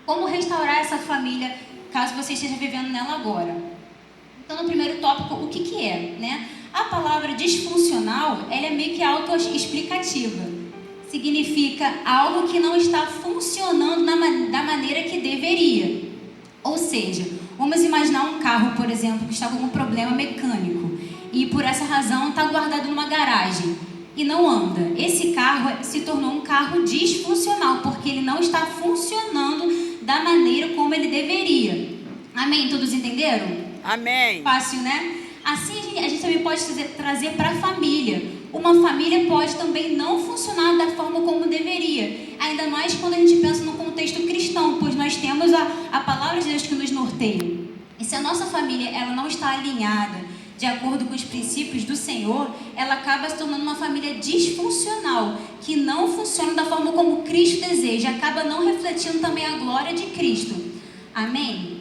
Como restaurar essa família, caso você esteja vivendo nela agora? Então, no primeiro tópico, o que é, né? A palavra disfuncional, ela é meio que autoexplicativa. Significa algo que não está funcionando da maneira que deveria. Ou seja, vamos imaginar um carro, por exemplo, que está com um problema mecânico e por essa razão está guardado numa garagem e não anda. Esse carro se tornou um carro disfuncional, porque ele não está funcionando da maneira como ele deveria. Amém? Todos entenderam? Amém. Fácil, né? Assim a gente também pode trazer para a família. Uma família pode também não funcionar da forma como deveria. Ainda mais quando a gente pensa no contexto cristão, pois nós temos a palavra de Deus que nos norteia. E se a nossa família ela não está alinhada de acordo com os princípios do Senhor, ela acaba se tornando uma família disfuncional, que não funciona da forma como Cristo deseja, acaba não refletindo também a glória de Cristo. Amém?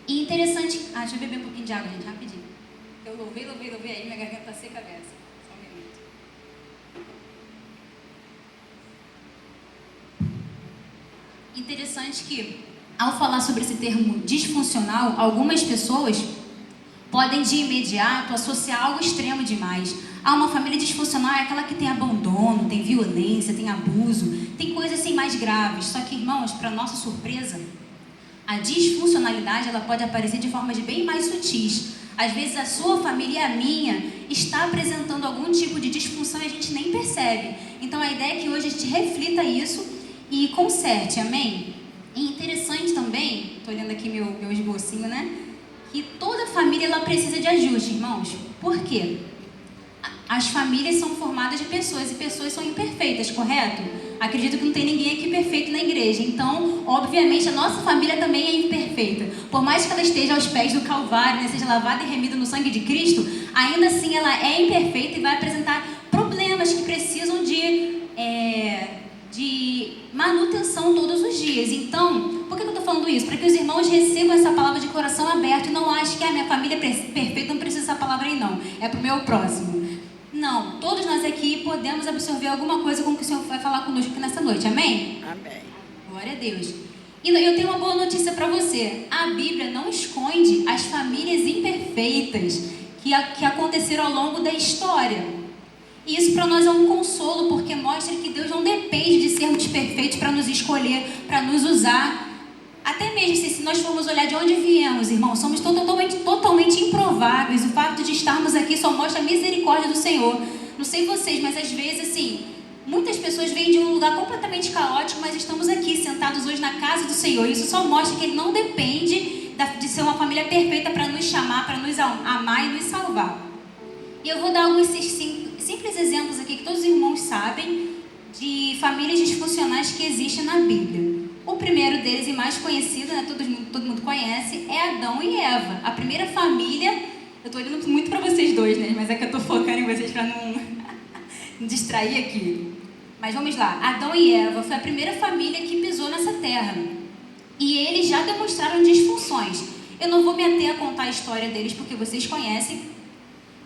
E interessante... deixa eu beber um pouquinho de água, gente, rapidinho. Eu louvei, aí minha garganta está seca dessa. Só um minuto. Interessante que, ao falar sobre esse termo disfuncional, algumas pessoas podem de imediato associar algo extremo demais. Uma família disfuncional é aquela que tem abandono, tem violência, tem abuso, tem coisas assim mais graves. Só que, irmãos, para nossa surpresa, a disfuncionalidade ela pode aparecer de formas bem mais sutis. Às vezes a sua família e a minha está apresentando algum tipo de disfunção e a gente nem percebe. Então a ideia é que hoje a gente reflita isso e conserte, amém? E interessante também, estou olhando aqui meu esbocinho, né? Que toda família ela precisa de ajuste, irmãos. Por quê? As famílias são formadas de pessoas e pessoas são imperfeitas, correto? Acredito que não tem ninguém aqui perfeito na igreja. Então, obviamente, a nossa família também é imperfeita. Por mais que ela esteja aos pés do Calvário, né, seja lavada e remida no sangue de Cristo, ainda assim ela é imperfeita e vai apresentar problemas que precisam de manutenção todos os dias. Então, por que eu estou falando isso? Para que os irmãos recebam essa palavra de coração aberto e não achem que a minha família é perfeita, não precisa dessa palavra aí não. É para o meu próximo. Não, todos nós aqui podemos absorver alguma coisa com o que o Senhor vai falar conosco aqui nessa noite, amém? Amém. Glória a Deus. E eu tenho uma boa notícia para você. A Bíblia não esconde as famílias imperfeitas que aconteceram ao longo da história. E isso para nós é um consolo, porque mostra que Deus não depende de sermos perfeitos para nos escolher, para nos usar. Até mesmo se nós formos olhar de onde viemos, irmãos, somos totalmente improváveis. O fato de estarmos aqui só mostra a misericórdia do Senhor. Não sei vocês, mas às vezes, assim, muitas pessoas vêm de um lugar completamente caótico, mas estamos aqui, sentados hoje na casa do Senhor. Isso só mostra que Ele não depende de ser uma família perfeita para nos chamar, para nos amar e nos salvar. E eu vou dar alguns simples exemplos aqui que todos os irmãos sabem de famílias disfuncionais que existem na Bíblia. O primeiro deles e mais conhecido, né, todo mundo conhece, é Adão e Eva. A primeira família, eu estou olhando muito para vocês dois, né, mas é que eu estou focando em vocês para não distrair aqui. Mas vamos lá, Adão e Eva foi a primeira família que pisou nessa terra. E eles já demonstraram disfunções. Eu não vou me ater a contar a história deles porque vocês conhecem,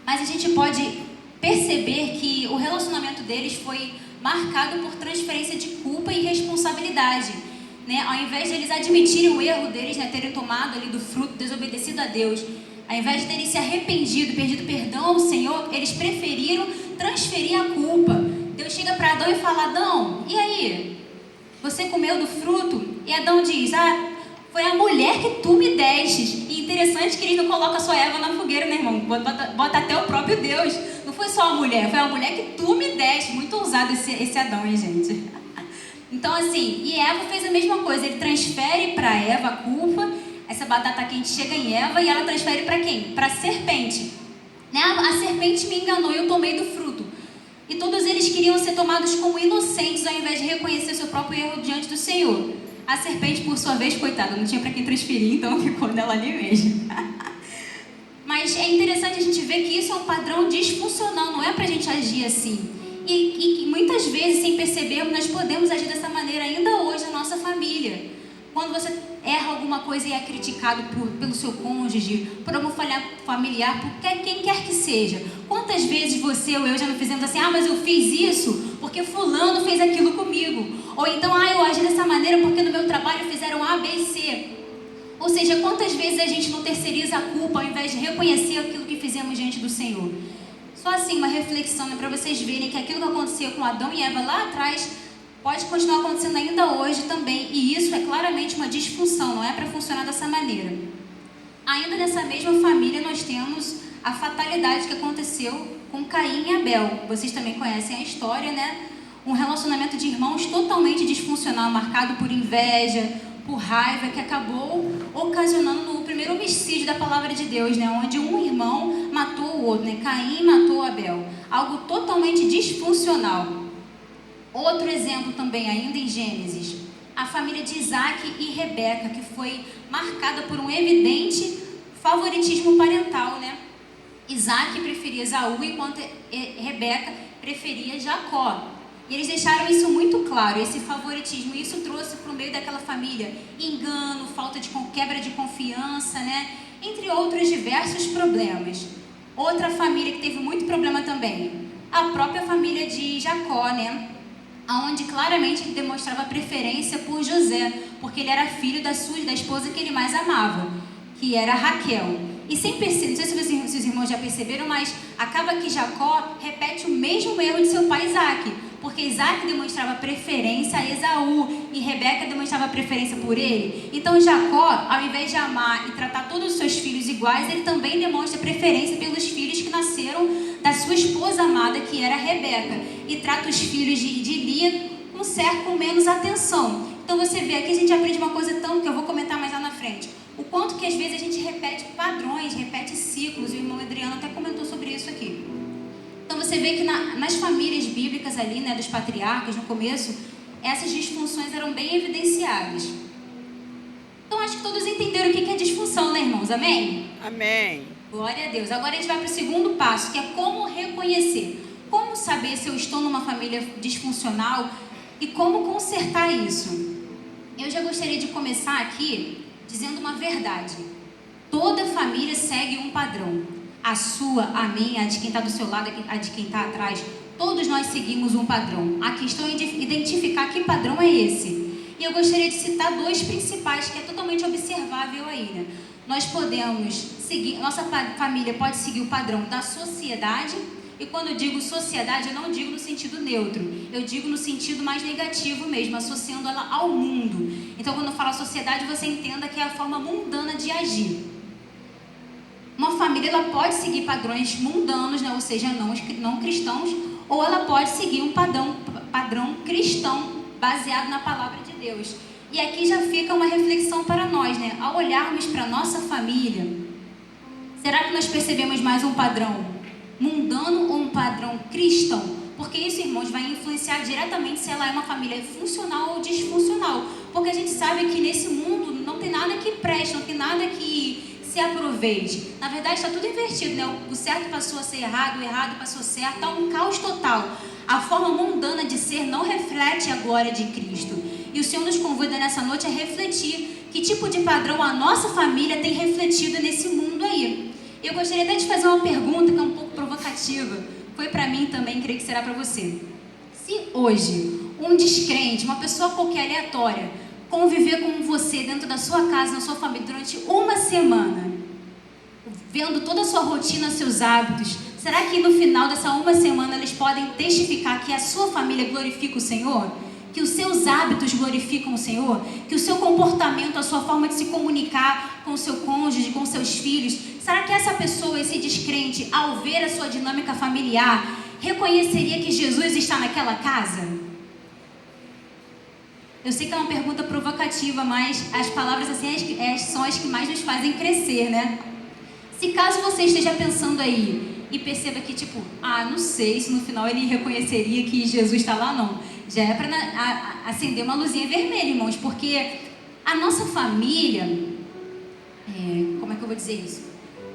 mas a gente pode perceber que o relacionamento deles foi marcado por transferência de culpa e responsabilidade. Né? Ao invés de eles admitirem o erro deles, né, terem tomado ali do fruto, desobedecido a Deus, ao invés de terem se arrependido, pedido perdão ao Senhor, eles preferiram transferir a culpa. Deus chega para Adão e fala: Adão, e aí? Você comeu do fruto? E Adão diz: foi a mulher que tu me destes. E interessante que eles não colocam só Eva na fogueira, né, irmão? Bota até o próprio Deus. Não foi só a mulher, foi a mulher que tu me deste. Muito ousado esse Adão, hein, gente? Então, assim, e Eva fez a mesma coisa. Ele transfere para Eva a culpa. Essa batata quente chega em Eva e ela transfere para quem? Para a serpente. Né? A serpente me enganou e eu tomei do fruto. E todos eles queriam ser tomados como inocentes ao invés de reconhecer seu próprio erro diante do Senhor. A serpente, por sua vez, coitada, não tinha para quem transferir, então ficou nela ali mesmo. Mas é interessante a gente ver que isso é um padrão disfuncional, não é para a gente agir assim. E muitas vezes, sem percebermos, nós podemos agir dessa maneira ainda hoje na nossa família. Quando você erra alguma coisa e é criticado pelo seu cônjuge, por algum familiar, por quem quer que seja. Quantas vezes você ou eu já não fizemos assim: mas eu fiz isso porque fulano fez aquilo comigo. Ou então, eu agi dessa maneira porque no meu trabalho fizeram A, B, C. seja, quantas vezes a gente não terceiriza a culpa ao invés de reconhecer aquilo que fizemos diante do Senhor? Só assim, uma reflexão, né, para vocês verem que aquilo que aconteceu com Adão e Eva lá atrás pode continuar acontecendo ainda hoje também. E isso é claramente uma disfunção, não é para funcionar dessa maneira. Ainda nessa mesma família nós temos a fatalidade que aconteceu com Caim e Abel. Vocês também conhecem a história, né? Um relacionamento de irmãos totalmente disfuncional, marcado por inveja, por raiva, que acabou ocasionando o primeiro homicídio da palavra de Deus, né? Onde um irmão matou o outro, né? Caim matou Abel. Algo totalmente disfuncional. Outro exemplo também, ainda em Gênesis, a família de Isaac e Rebeca, que foi marcada por um evidente favoritismo parental, né? Isaac preferia Esaú, enquanto Rebeca preferia Jacó. E eles deixaram isso muito claro, esse favoritismo. E isso trouxe para o meio daquela família engano, falta de quebra de confiança, né? Entre outros diversos problemas. Outra família que teve muito problema também, a própria família de Jacó, né? Onde claramente ele demonstrava preferência por José, porque ele era filho da esposa que ele mais amava, que era Raquel. E sem perceber, não sei se os irmãos já perceberam, mas acaba que Jacó repete o mesmo erro de seu pai Isaac, porque Isaac demonstrava preferência a Esaú e Rebeca demonstrava preferência por ele. Então Jacó, ao invés de amar e tratar todos os seus filhos iguais, ele também demonstra preferência pelos filhos que nasceram da sua esposa amada, que era Rebeca, e trata os filhos de Lia com menos atenção. Então você vê, aqui a gente aprende uma coisa tão que eu vou comentar mais lá na frente. O quanto que às vezes a gente repete padrões, repete ciclos. O irmão Adriano até comentou sobre isso aqui. Então você vê que nas famílias bíblicas ali, né, dos patriarcas no começo, essas disfunções eram bem evidenciadas. Então acho que todos entenderam o que é disfunção, né, irmãos? Amém? Amém. Glória a Deus. Agora a gente vai para o segundo passo, que é como reconhecer. Como saber se eu estou numa família disfuncional e como consertar isso? Eu já gostaria de começar aqui dizendo uma verdade. Toda família segue um padrão. A sua, a minha, a de quem está do seu lado, a de quem está atrás. Todos nós seguimos um padrão. A questão é de identificar que padrão é esse. E eu gostaria de citar dois principais, que é totalmente observável aí, né? Nós podemos seguir, nossa família pode seguir o padrão da sociedade. E quando eu digo sociedade, eu não digo no sentido neutro, eu digo no sentido mais negativo mesmo, associando ela ao mundo. Então, quando eu falo sociedade, você entenda que é a forma mundana de agir. Uma família, ela pode seguir padrões mundanos, né? Ou seja, não cristãos, ou ela pode seguir um padrão cristão, baseado na palavra de Deus. E aqui já fica uma reflexão para nós, né? Ao olharmos para a nossa família, será que nós percebemos mais um padrão mundano ou um padrão cristão? Porque isso, irmãos, vai influenciar diretamente se ela é uma família funcional ou disfuncional. Porque a gente sabe que nesse mundo não tem nada que preste, não tem nada que se aproveite. Na verdade, está tudo invertido, né? O certo passou a ser errado, o errado passou a ser certo, está um caos total. A forma mundana de ser não reflete a glória de Cristo. E o Senhor nos convida nessa noite a refletir que tipo de padrão a nossa família tem refletido nesse mundo aí. Eu gostaria até de fazer uma pergunta que é um pouco provocativa. Foi para mim também, creio que será para você. Se hoje um descrente, uma pessoa qualquer aleatória, conviver com você dentro da sua casa, na sua família, durante uma semana, vendo toda a sua rotina, seus hábitos, será que no final dessa uma semana eles podem testificar que a sua família glorifica o Senhor? Que os seus hábitos glorificam o Senhor? Que o seu comportamento, a sua forma de se comunicar com o seu cônjuge, com seus filhos, será que essa pessoa, esse descrente, ao ver a sua dinâmica familiar, reconheceria que Jesus está naquela casa? Eu sei que é uma pergunta provocativa, mas as palavras assim são as que mais nos fazem crescer, né? Se caso você esteja pensando aí e perceba que, tipo, não sei se no final ele reconheceria que Jesus está lá, não. Já é para acender uma luzinha vermelha, irmãos, porque a nossa família, como é que eu vou dizer isso?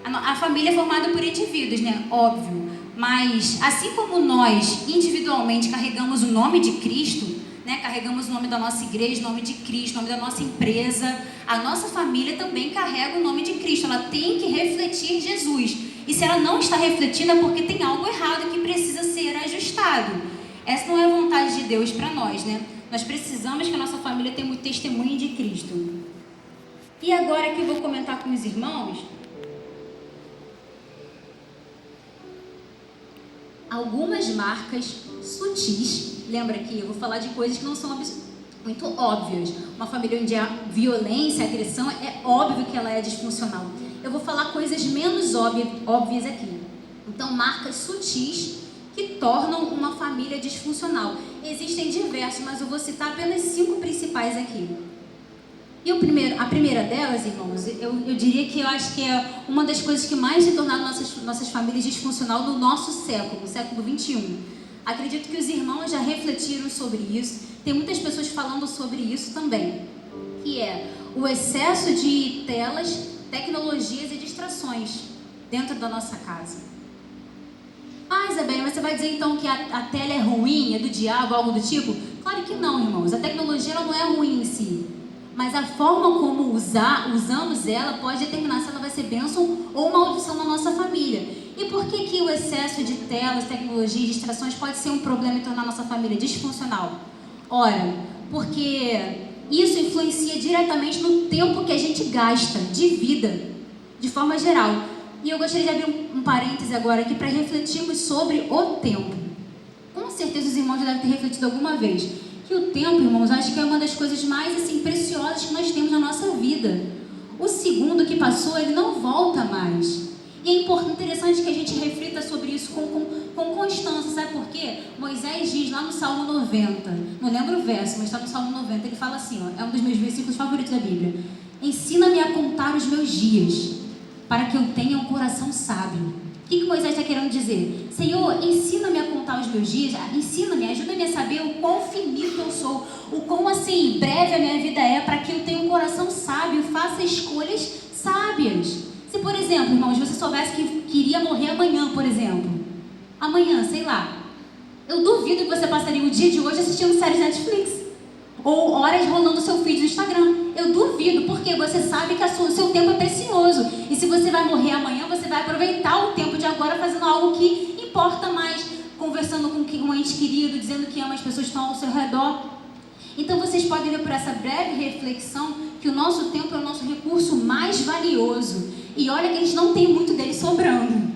A família é formada por indivíduos, né? Óbvio. Mas, assim como nós, individualmente, carregamos o nome de Cristo, né? Carregamos o nome da nossa igreja, o nome de Cristo, o nome da nossa empresa, a nossa família também carrega o nome de Cristo. Ela tem que refletir Jesus. E se ela não está refletindo, é porque tem algo errado que precisa ser ajustado. Essa não é a vontade de Deus para nós, né? Nós precisamos que a nossa família tenha muito testemunho de Cristo. E agora que eu vou comentar com os irmãos algumas marcas sutis. Lembra que eu vou falar de coisas que não são muito óbvias. Uma família onde há violência, agressão, é óbvio que ela é disfuncional. Eu vou falar coisas menos óbvias aqui. Então, marcas sutis que tornam uma família disfuncional. Existem diversos, mas eu vou citar apenas 5 principais aqui. E a primeira delas, irmãos, eu diria que eu acho que é uma das coisas que mais tem tornado nossas famílias disfuncional no nosso século, no século 21. Acredito que os irmãos já refletiram sobre isso, tem muitas pessoas falando sobre isso também, que é o excesso de telas, tecnologias e distrações dentro da nossa casa. Ah, Isabel, você vai dizer então que a tela é ruim, é do diabo, algo do tipo? Claro que não, irmãos, a tecnologia ela não é ruim em si. Mas a forma como usamos ela pode determinar se ela vai ser bênção ou maldição na nossa família. E por que o excesso de telas, tecnologia e distrações pode ser um problema e tornar a nossa família disfuncional? Ora, porque isso influencia diretamente no tempo que a gente gasta de vida, de forma geral. E eu gostaria de abrir um parêntese agora aqui para refletirmos sobre o tempo. Com certeza os irmãos já devem ter refletido alguma vez que o tempo, irmãos, acho que é uma das coisas mais preciosas que nós temos na nossa vida. O segundo que passou, ele não volta mais. E é interessante que a gente reflita sobre isso com constância, sabe por quê? Moisés diz lá no Salmo 90, não lembro o verso, mas está no Salmo 90, ele fala assim, ó, é um dos meus versículos favoritos da Bíblia: ensina-me a contar os meus dias, para que eu tenha um coração sábio. O que Moisés está querendo dizer? Senhor, ensina-me a contar os meus dias, ensina-me, ajuda-me a saber o quão finito eu sou, o quão breve a minha vida é, para que eu tenha um coração sábio, faça escolhas sábias. Se, por exemplo, irmãos, você soubesse que iria morrer amanhã, por exemplo, amanhã, sei lá, eu duvido que você passaria o dia de hoje assistindo séries Netflix, ou horas rolando o seu feed no Instagram. Eu duvido, porque você sabe que o seu tempo é precioso. E se você vai morrer amanhã, você vai aproveitar o tempo de agora fazendo algo que importa mais, conversando com um ente querido, dizendo que ama as pessoas que estão ao seu redor. Então vocês podem ver por essa breve reflexão que o nosso tempo é o nosso recurso mais valioso. E olha que a gente não tem muito dele sobrando.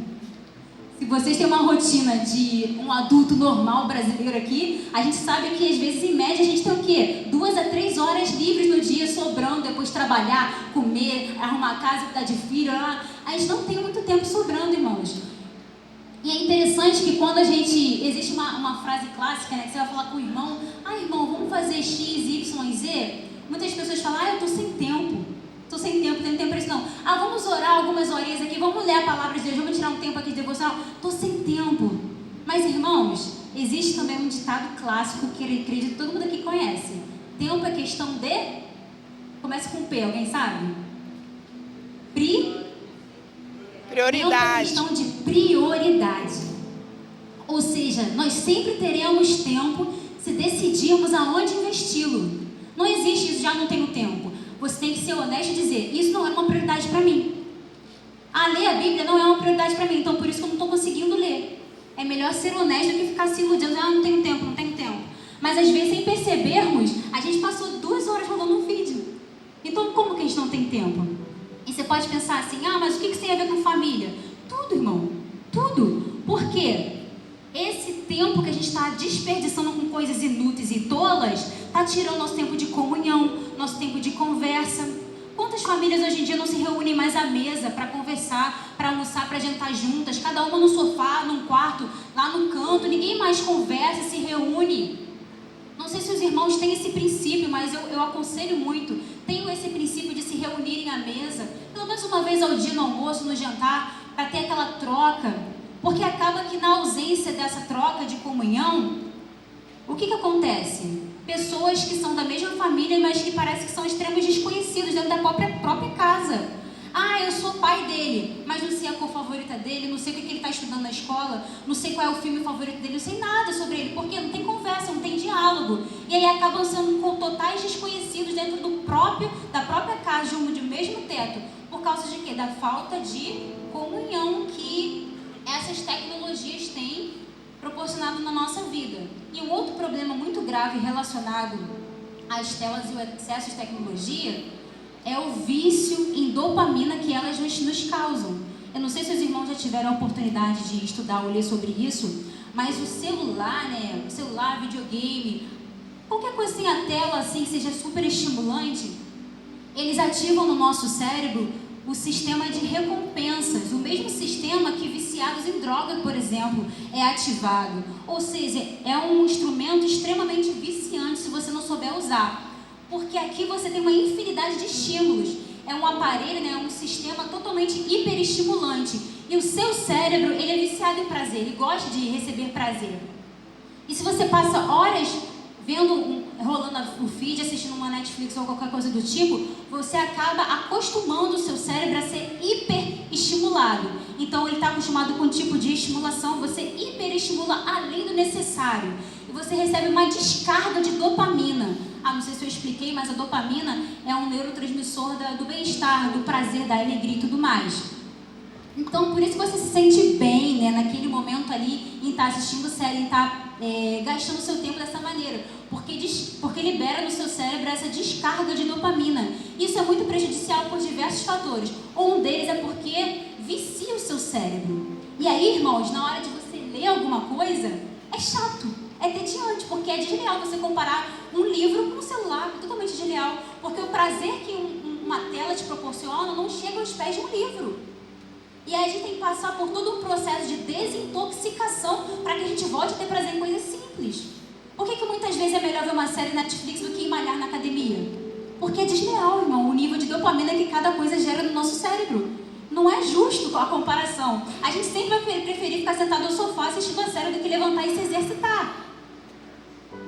Se vocês têm uma rotina de um adulto normal brasileiro aqui, a gente sabe que às vezes, em média, a gente tem o quê? 2 a 3 horas livres no dia sobrando, depois trabalhar, comer, arrumar a casa, cuidar de filho. A gente não tem muito tempo sobrando, irmãos. E é interessante que quando existe uma frase clássica, né, que você vai falar com o irmão: ah, irmão, vamos fazer X, Y, Z. Muitas pessoas falam: eu tô sem tempo. Estou sem tempo, não tenho tempo para isso não. Vamos orar algumas horinhas aqui, vamos ler a palavra de Deus, vamos tirar um tempo aqui de devocional. Estou sem tempo. Mas, irmãos, existe também um ditado clássico que eu acredito que todo mundo aqui conhece. Tempo é questão de... Começa com P, alguém sabe? Prioridade. Tempo é questão de prioridade. Ou seja, nós sempre teremos tempo se decidirmos aonde investi-lo. Não existe isso, já não tenho tempo. Você tem que ser honesto e dizer: isso não é uma prioridade para mim. Ler a Bíblia não é uma prioridade para mim, então por isso que eu não estou conseguindo ler. É melhor ser honesto do que ficar se iludindo: não tenho tempo, não tenho tempo. Mas às vezes, sem percebermos, a gente passou 2 horas rolando um vídeo. Então como que a gente não tem tempo? E você pode pensar assim: mas o que isso tem a ver com família? Tudo, irmão, tudo. Por quê? Esse tempo que a gente está desperdiçando com coisas inúteis e tolas está tirando nosso tempo de comunhão, nosso tempo de conversa. Quantas famílias hoje em dia não se reúnem mais à mesa para conversar, para almoçar, para jantar juntas, cada uma no sofá, num quarto, lá no canto, ninguém mais conversa, se reúne. Não sei se os irmãos têm esse princípio, mas eu aconselho muito, tenham esse princípio de se reunirem à mesa, pelo menos uma vez ao dia no almoço, no jantar, para ter aquela troca. Porque acaba que na ausência dessa troca de comunhão, o que acontece? Pessoas que são da mesma família, mas que parece que são extremos desconhecidos dentro da própria casa. Eu sou pai dele, mas não sei a cor favorita dele, não sei o que ele está estudando na escola, não sei qual é o filme favorito dele, não sei nada sobre ele, porque não tem conversa, não tem diálogo. E aí acabam sendo com totais desconhecidos dentro da própria casa, de um mesmo teto. Por causa de quê? Da falta de comunhão que essas tecnologias têm proporcionado na nossa vida. E um outro problema muito grave relacionado às telas e o excesso de tecnologia é o vício em dopamina que elas nos causam. Eu não sei se os irmãos já tiveram a oportunidade de estudar ou ler sobre isso, mas o celular, videogame, qualquer coisa que tenha tela assim, que seja super estimulante, eles ativam no nosso cérebro o sistema de recompensas, o mesmo sistema que viciados em droga, por exemplo, é ativado. Ou seja, é um instrumento extremamente viciante se você não souber usar. Porque aqui você tem uma infinidade de estímulos. É um aparelho, um sistema totalmente hiperestimulante. E o seu cérebro, ele é viciado em prazer, ele gosta de receber prazer. E se você passa horas rolando o feed, assistindo uma Netflix ou qualquer coisa do tipo, você acaba acostumando o seu cérebro a ser hiperestimulado. Então ele está acostumado com um tipo de estimulação, você hiperestimula além do necessário. E você recebe uma descarga de dopamina. Não sei se eu expliquei, mas a dopamina é um neurotransmissor do bem-estar, do prazer, da alegria e tudo mais. Então, por isso que você se sente bem, naquele momento ali, em estar assistindo série, em estar gastando seu tempo dessa maneira. Porque libera no seu cérebro essa descarga de dopamina. Isso é muito prejudicial por diversos fatores. Um deles é porque vicia o seu cérebro. E aí, irmãos, na hora de você ler alguma coisa, é chato, é tediante, porque é desleal você comparar um livro com um celular, totalmente desleal. Porque o prazer que uma tela te proporciona não chega aos pés de um livro. E aí a gente tem que passar por todo um processo de desintoxicação para que a gente volte a ter prazer em coisas simples. Por que muitas vezes é melhor ver uma série Netflix do que ir malhar na academia? Porque é desleal, irmão, o nível de dopamina que cada coisa gera no nosso cérebro. Não é justo a comparação. A gente sempre vai preferir ficar sentado no sofá assistindo a série do que levantar e se exercitar.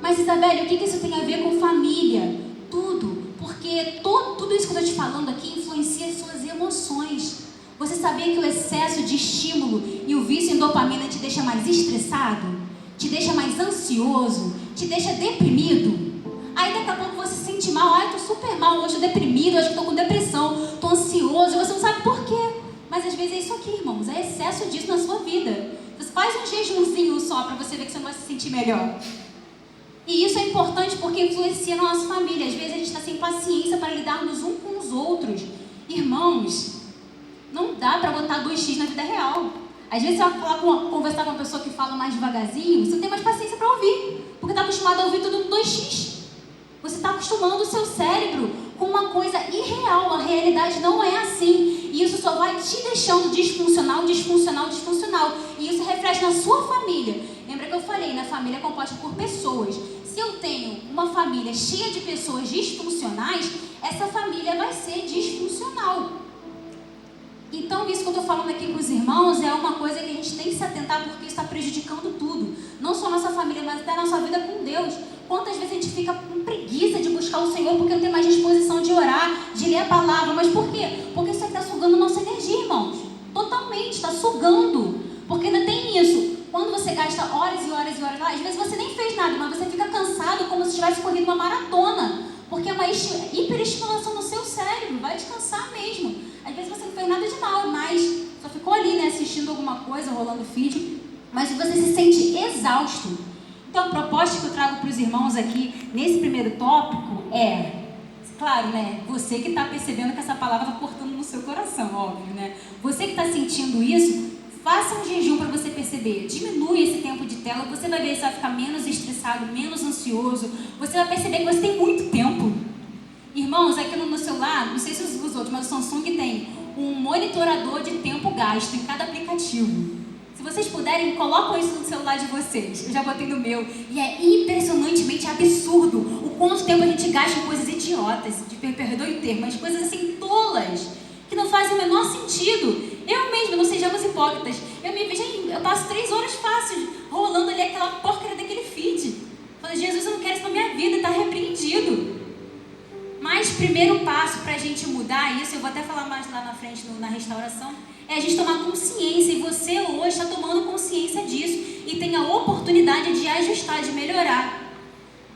Mas, Isabelle, o que isso tem a ver com família? Tudo. Porque tudo isso que eu estou te falando aqui influencia as suas emoções. Você sabia que o excesso de estímulo e o vício em dopamina te deixa mais estressado? Te deixa mais ansioso? Te deixa deprimido? Aí daqui a pouco você se sente mal. Eu tô super mal, hoje eu tô deprimido, hoje eu tô com depressão, tô ansioso, e você não sabe por quê. Mas às vezes é isso aqui, irmãos, é excesso disso na sua vida. Você faz um jejumzinho só para você ver que você vai se sentir melhor. E isso é importante porque influencia na nossa família. Às vezes a gente está sem paciência para lidarmos uns com os outros. Irmãos, não dá para botar 2x na vida real. Às vezes você vai conversar com uma pessoa que fala mais devagarzinho, você não tem mais paciência para ouvir, porque está acostumado a ouvir tudo no 2x. Você está acostumando o seu cérebro com uma coisa irreal. A realidade não é assim. E isso só vai te deixando disfuncional. E isso reflete na sua família. Lembra que eu falei, na família é composta por pessoas. Se eu tenho uma família cheia de pessoas disfuncionais, essa família vai ser disfuncional. Então, isso que eu estou falando aqui com os irmãos é uma coisa que a gente tem que se atentar, porque isso está prejudicando tudo. Não só a nossa família, mas até a nossa vida com Deus. Quantas vezes a gente fica com preguiça de buscar o Senhor porque não tem mais disposição de orar, de ler a palavra. Mas por quê? Porque isso aqui está sugando a nossa energia, irmãos. Totalmente, está sugando. Porque ainda tem isso. Quando você gasta horas e horas e horas lá, às vezes você nem fez nada, mas você fica cansado como se tivesse corrido uma maratona. Porque é uma hiperestimulação no seu cérebro, vai descansar mesmo. Às vezes você não fez nada de mal, mas só ficou ali, assistindo alguma coisa, rolando feed, mas você se sente exausto. Então a proposta que eu trago para os irmãos aqui, nesse primeiro tópico, claro, você que está percebendo que essa palavra está cortando no seu coração, óbvio, Você que está sentindo isso, faça um jejum para você perceber. Diminui esse tempo de tela, você vai ver que você vai ficar menos estressado, menos ansioso. Você vai perceber que você tem muito tempo. Irmãos, aqui no celular, não sei se os outros, mas o Samsung tem um monitorador de tempo gasto em cada aplicativo. Se vocês puderem, colocam isso no celular de vocês. Eu já botei no meu. E é impressionantemente absurdo o quanto tempo a gente gasta em coisas idiotas, perdoe o termo, mas coisas assim tolas, que não fazem o menor sentido. Eu mesma, não sejamos hipócritas, eu passo 3 horas fáceis rolando ali aquela porcaria daquele feed. Falei, Jesus, eu não quero isso na minha vida, está repreendido. Mas primeiro passo para a gente mudar isso, eu vou até falar mais lá na frente na restauração, é a gente tomar consciência. E você hoje está tomando consciência disso e tem a oportunidade de ajustar, de melhorar.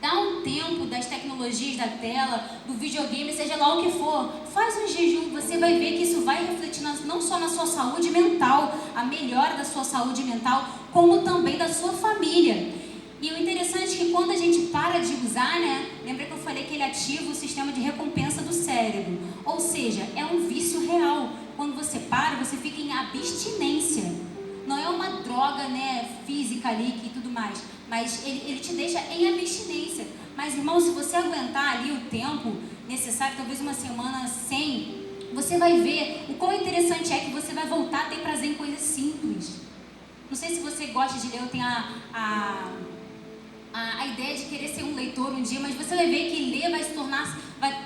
Dá um tempo das tecnologias, da tela, do videogame, seja lá o que for. Faz um jejum, você vai ver que isso vai refletir não só na sua saúde mental, a melhora da sua saúde mental, como também da sua família. E o interessante é que quando a gente para de usar, lembra que eu falei que ele ativa o sistema de recompensa do cérebro. cérebro. Ou seja, é um vício real. Quando você para, você fica em abstinência. Não é uma droga, né, física ali e tudo mais, mas ele te deixa em abstinência. Mas, irmão, se você aguentar ali o tempo necessário, talvez uma semana sem, você vai ver o quão interessante é que você vai voltar a ter prazer em coisas simples. Não sei se você gosta de ler, eu tenho a ideia de querer ser um leitor um dia, mas você vai ver que ler vai se tornar,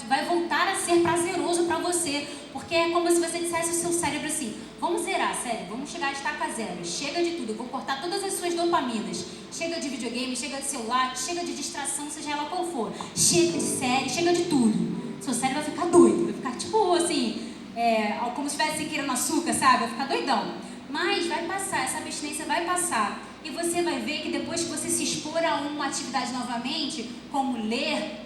vai voltar a ser prazeroso para você, porque é como se você dissesse ao seu cérebro assim: vamos zerar, sério, vamos chegar a estaca zero, chega de tudo, eu vou cortar todas as suas dopaminas, chega de videogame, chega de celular, chega de distração, seja ela qual for, chega de série, chega de tudo. Seu cérebro vai ficar doido, vai ficar tipo assim, como se estivesse queirando açúcar, sabe? Vai ficar doidão. Mas vai passar, essa abstinência vai passar. E você vai ver que depois que você se expor a uma atividade novamente, como ler,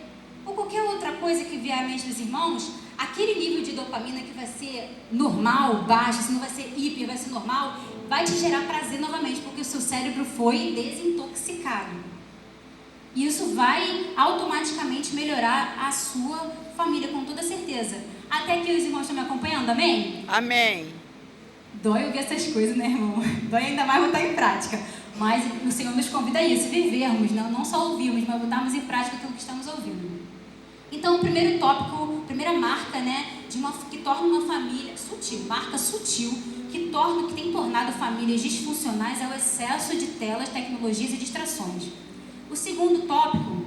ou qualquer outra coisa que vier à mente dos irmãos, aquele nível de dopamina que vai ser normal, baixo, se não vai ser hiper, vai ser normal, vai te gerar prazer novamente, porque o seu cérebro foi desintoxicado. E isso vai automaticamente melhorar a sua família, com toda certeza. Até aqui os irmãos estão me acompanhando, amém? Amém. Dói ouvir essas coisas, né, irmão? Dói ainda mais botar em prática. Mas o Senhor nos convida a isso, vivermos, não só ouvirmos, mas botarmos em prática aquilo que estamos ouvindo. Então, o primeiro tópico, primeira marca, né, que torna uma família sutil, marca sutil, que tem tornado famílias disfuncionais é o excesso de telas, tecnologias e distrações. O segundo tópico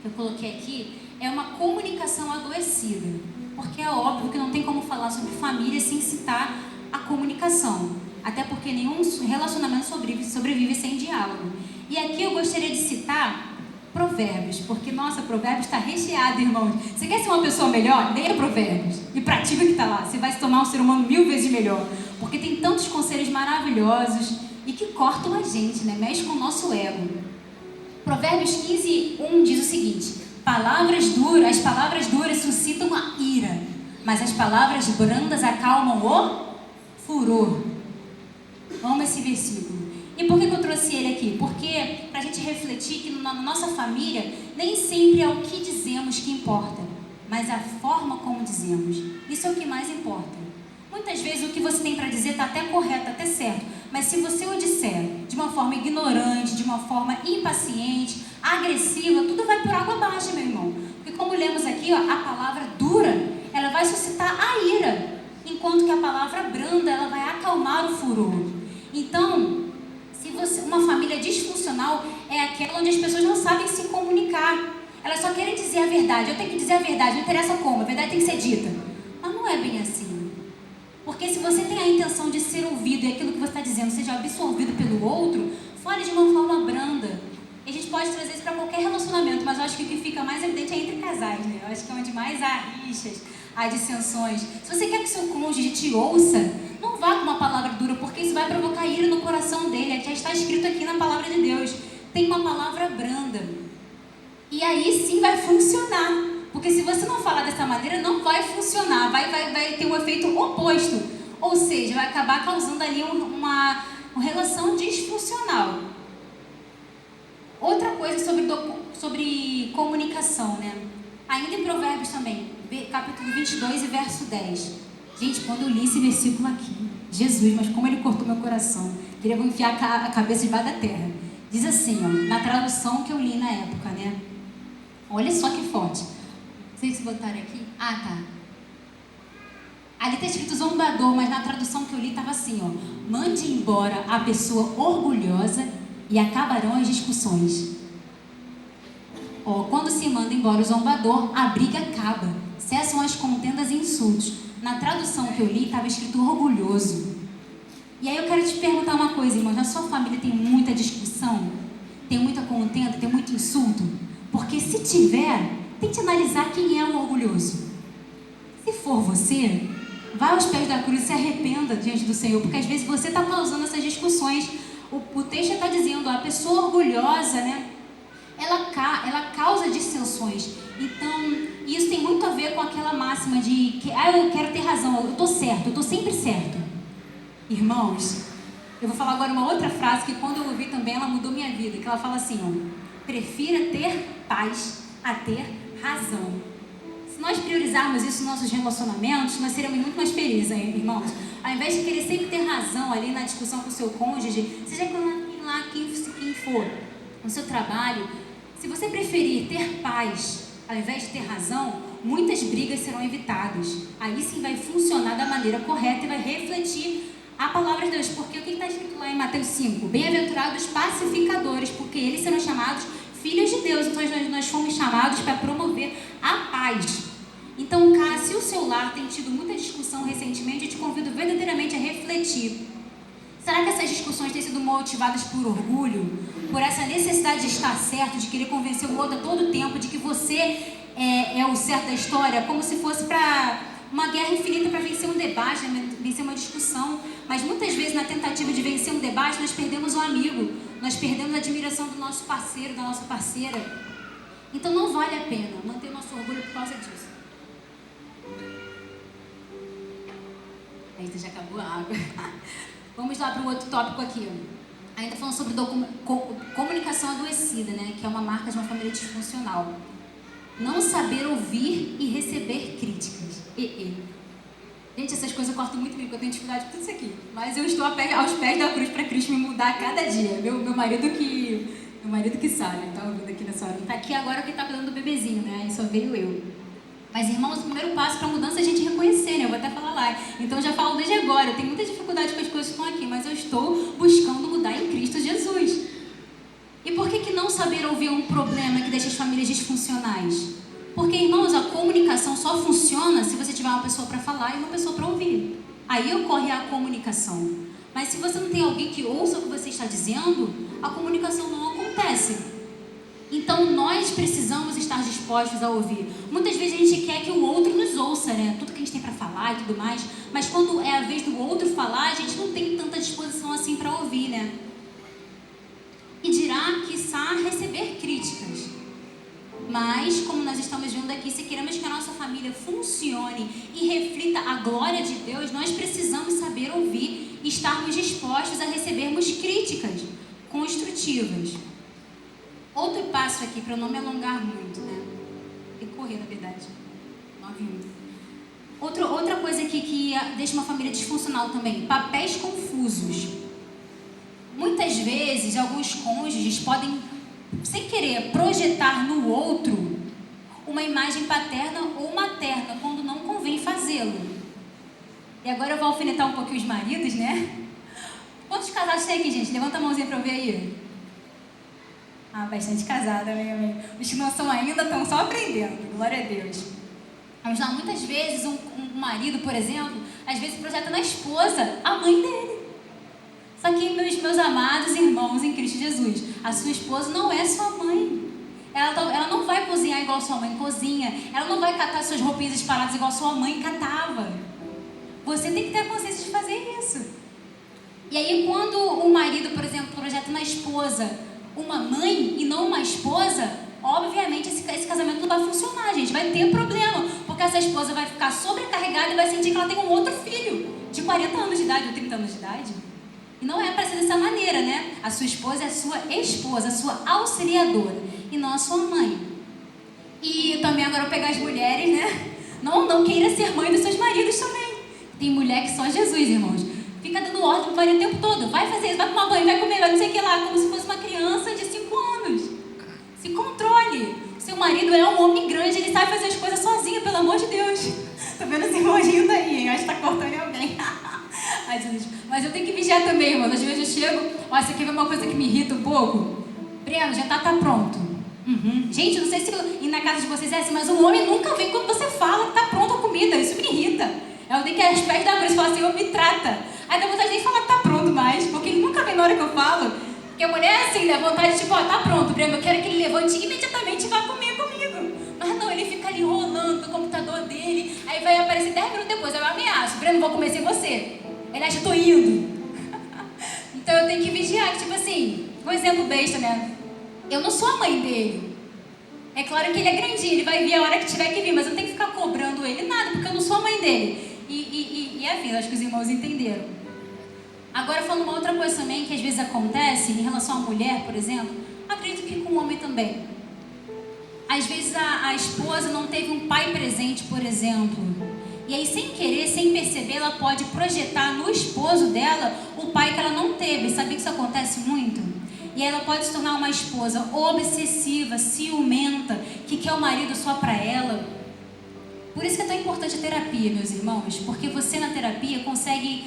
que eu coloquei aqui é uma comunicação adoecida, porque é óbvio que não tem como falar sobre família sem citar a comunicação, até porque nenhum relacionamento sobrevive sem diálogo. E aqui eu gostaria de citar Provérbios, porque, nossa, Provérbios está recheado, irmãos. Você quer ser uma pessoa melhor? Leia Provérbios e pratica o que está lá. Você vai se tornar um ser humano 1000 vezes melhor, porque tem tantos conselhos maravilhosos e que cortam a gente, né? Mexe com o nosso ego. Provérbios 15:1 diz o seguinte: as palavras duras suscitam a ira, mas as palavras brandas acalmam o furor. Amo esse versículo. E por que eu trouxe ele aqui? Porque para a gente refletir que na nossa família nem sempre é o que dizemos que importa, mas a forma como dizemos. Isso é o que mais importa. Muitas vezes o que você tem para dizer está até correto, está até certo, mas se você o disser de uma forma ignorante, de uma forma impaciente, agressiva, tudo vai por água abaixo, meu irmão. Porque como lemos aqui, ó, a palavra dura, ela vai suscitar a ira, enquanto que a palavra branda, ela vai acalmar o furor. Então, uma família disfuncional é aquela onde as pessoas não sabem se comunicar. Elas só querem dizer a verdade. Eu tenho que dizer a verdade, não interessa como, a verdade tem que ser dita. Mas não é bem assim. Porque se você tem a intenção de ser ouvido e aquilo que você está dizendo seja absorvido pelo outro, fale de uma forma branda. E a gente pode trazer isso para qualquer relacionamento, mas eu acho que o que fica mais evidente é entre casais, né? Eu acho que é onde mais há rixas, há dissensões. Se você quer que seu cônjuge te ouça, não vá com uma palavra dura, porque isso vai provocar ira no coração dele. Já está escrito aqui na palavra de Deus. Tem uma palavra branda. E aí sim vai funcionar. Porque se você não falar dessa maneira, não vai funcionar. Vai ter um efeito oposto. Ou seja, vai acabar causando ali uma relação disfuncional. Outra coisa sobre comunicação, né? Ainda em Provérbios também, capítulo 22 e verso 10. Gente, quando eu li esse versículo aqui, Jesus, mas como ele cortou meu coração. Queria enfiar a cabeça debaixo da terra. Diz assim, ó, na tradução que eu li na época, né? Olha só que forte. Não sei se botaram aqui. Ah, tá. Ali está escrito zombador, mas na tradução que eu li estava assim, ó. Mande embora a pessoa orgulhosa e acabarão as discussões. Ó, quando se manda embora o zombador, a briga acaba. Cessam as contendas e insultos. Na tradução que eu li, estava escrito orgulhoso. E aí eu quero te perguntar uma coisa, irmãos. Na sua família tem muita discussão? Tem muita contenda? Tem muito insulto? Porque se tiver, tente analisar quem é o orgulhoso. Se for você, vá aos pés da cruz e se arrependa diante do Senhor. Porque às vezes você está causando essas discussões. O texto está dizendo, a pessoa orgulhosa, né? Ela causa dissensões. Então, isso tem muito a ver com aquela máxima de que eu quero ter razão, eu estou certo, eu estou sempre certo. Irmãos, eu vou falar agora uma outra frase que quando eu ouvi também ela mudou minha vida, que ela fala assim, ó, prefira ter paz a ter razão. nós priorizarmos isso nos nossos relacionamentos, nós seremos muito mais felizes, hein, irmãos? Ao invés de querer sempre ter razão ali na discussão com o seu cônjuge, seja lá quem for, no seu trabalho, se você preferir ter paz ao invés de ter razão, muitas brigas serão evitadas. Aí sim vai funcionar da maneira correta e vai refletir a palavra de Deus. Porque o que está escrito lá em Mateus 5? Bem-aventurados pacificadores, porque eles serão chamados filhos de Deus. Então nós fomos chamados para promover a paz. Então, se o seu lar tem tido muita discussão recentemente, eu te convido verdadeiramente a refletir. Será que essas discussões têm sido motivadas por orgulho? Por essa necessidade de estar certo, de querer convencer o outro a todo tempo, de que você é o certo da história, como se fosse para uma guerra infinita para vencer um debate, vencer uma discussão. Mas muitas vezes, na tentativa de vencer um debate, nós perdemos um amigo, nós perdemos a admiração do nosso parceiro, da nossa parceira. Então não vale a pena manter o nosso orgulho por causa disso. Eita, já acabou a água. Vamos lá para o outro tópico aqui. Ainda falando sobre comunicação adoecida, né? Que é uma marca de uma família disfuncional. Não saber ouvir e receber críticas. Gente, essas coisas eu corto muito comigo, porque eu tenho dificuldade com tudo isso aqui. Mas eu estou aos pés da cruz para Cristo me mudar a cada dia. Meu marido que sabe, tá ouvindo aqui nessa hora. Ele tá aqui agora que está cuidando do bebezinho, né? Aí só veio eu. Mas, irmãos, o primeiro passo para a mudança é a gente reconhecer, né? Eu vou até falar lá. Então, eu já falo desde agora. Eu tenho muita dificuldade com as coisas que estão aqui, mas eu estou buscando mudar em Cristo Jesus. E por que não saber ouvir é um problema que deixa as famílias disfuncionais? Porque, irmãos, a comunicação só funciona se você tiver uma pessoa para falar e uma pessoa para ouvir. Aí ocorre a comunicação. Mas se você não tem alguém que ouça o que você está dizendo, a comunicação não acontece. Então, nós precisamos estar dispostos a ouvir. Muitas vezes a gente quer que o outro nos ouça, né? Tudo que a gente tem para falar e tudo mais. Mas quando é a vez do outro falar, a gente não tem tanta disposição assim para ouvir, né? E dirá, quiçá, receber críticas. Mas, como nós estamos vendo aqui, se queremos que a nossa família funcione e reflita a glória de Deus, nós precisamos saber ouvir e estarmos dispostos a recebermos críticas construtivas. Outro passo aqui, para eu não me alongar muito, né? Tem que correr, na verdade. 9:1. Outra coisa aqui que deixa uma família disfuncional também. Papéis confusos. Muitas vezes, alguns cônjuges podem, sem querer, projetar no outro uma imagem paterna ou materna, quando não convém fazê-lo. E agora eu vou alfinetar um pouquinho os maridos, né? Quantos casados tem aqui, gente? Levanta a mãozinha para eu ver aí. Bastante casada, amém. Os que não são ainda estão só aprendendo, glória a Deus. Vamos lá, muitas vezes um marido, por exemplo, às vezes projeta na esposa a mãe dele. Só que, meus amados irmãos em Cristo Jesus, a sua esposa não é sua mãe. Ela não vai cozinhar igual sua mãe cozinha. Ela não vai catar suas roupinhas paradas igual sua mãe catava. Você tem que ter a consciência de fazer isso. E aí, quando o marido, por exemplo, projeta na esposa uma mãe e não uma esposa, obviamente esse casamento não vai funcionar, gente. Vai ter problema, porque essa esposa vai ficar sobrecarregada e vai sentir que ela tem um outro filho de 40 anos de idade ou 30 anos de idade. E não é para ser dessa maneira, né? A sua esposa é a sua esposa, a sua auxiliadora, e não a sua mãe. E também agora eu pegar as mulheres, né? Não queira ser mãe dos seus maridos também. Tem mulher que só Jesus, irmãos. Fica dando ordem pro marido o tempo todo. Vai fazer isso, vai tomar banho, vai comer, vai não sei o que lá. Como se fosse uma criança de 5 anos. Se controle. Seu marido é um homem grande, ele sabe fazer as coisas sozinho, pelo amor de Deus. Tô vendo esse irmão rindo aí, hein? Acho que tá cortando alguém. Ai, Jesus. Mas eu tenho que vigiar também, irmão. Às vezes eu chego, ó, isso aqui é uma coisa que me irrita um pouco. Breno, já tá pronto. Gente, não sei se ir na casa de vocês é assim, mas o homem nunca vem quando você fala que tá pronta a comida. Isso me irrita. Eu tenho que ir aos pés da cruz e falar assim, me trata. Aí dá vontade de nem falar que tá pronto mais, porque ele nunca vem na hora que eu falo. Porque a mulher é assim, dá vontade de tipo, tá pronto, Breno, eu quero que ele levante imediatamente e vá comer comigo. Mas não, ele fica ali rolando no computador dele, aí vai aparecer 10 minutos depois, aí eu ameaço, Breno, vou comer sem você. Ele acha que eu tô indo. Então eu tenho que vigiar, tipo assim, um exemplo besta, né? Eu não sou a mãe dele. É claro que ele é grandinho, ele vai vir a hora que tiver que vir, mas eu tenho que ficar cobrando ele nada, porque eu não sou a mãe dele. E é a vida, acho que os irmãos entenderam. Agora, falando uma outra coisa também, que às vezes acontece em relação à mulher, por exemplo, acredito que com o homem também. Às vezes a esposa não teve um pai presente, por exemplo. E aí, sem querer, sem perceber, ela pode projetar no esposo dela o pai que ela não teve. Sabia que isso acontece muito? E aí ela pode se tornar uma esposa obsessiva, ciumenta, que quer o marido só para ela. Por isso que é tão importante a terapia, meus irmãos. Porque você na terapia consegue